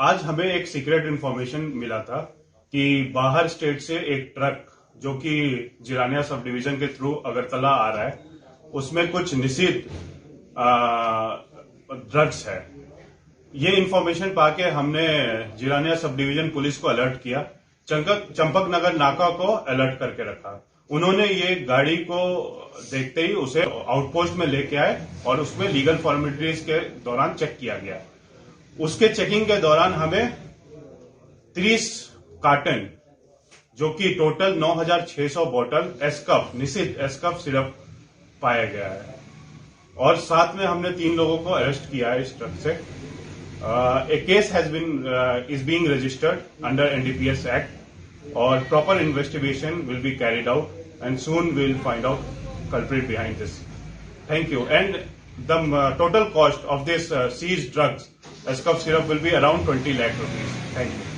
आज हमें एक सीक्रेट इंफॉर्मेशन मिला था कि बाहर स्टेट से एक ट्रक जो कि जिरानिया सब डिवीजन के थ्रू अगरतला आ रहा है, उसमें कुछ निषिद्ध ड्रग्स है। ये इंफॉर्मेशन पाके हमने जिरानिया सब डिवीजन पुलिस को अलर्ट किया, चंपक नगर नाका को अलर्ट करके रखा। उन्होंने ये गाड़ी को देखते ही उसे आउटपोस्ट में लेके आए और उसमें लीगल फॉर्मेलिटीज के दौरान चेक किया गया। उसके चेकिंग के दौरान हमें 30 कार्टन जो कि टोटल 9,600 बोतल एसकफ निषिद्ध एसकफ सिरप पाया गया है और साथ में हमने 3 लोगों को अरेस्ट किया है इस ट्रक से। A case is being registered under NDPS Act or proper investigation will be carried out and soon we will find out culprit behind this. Thank you. And the total cost of this seized drugs, Escuf syrup, will be around 20 lakh rupees. Thank you.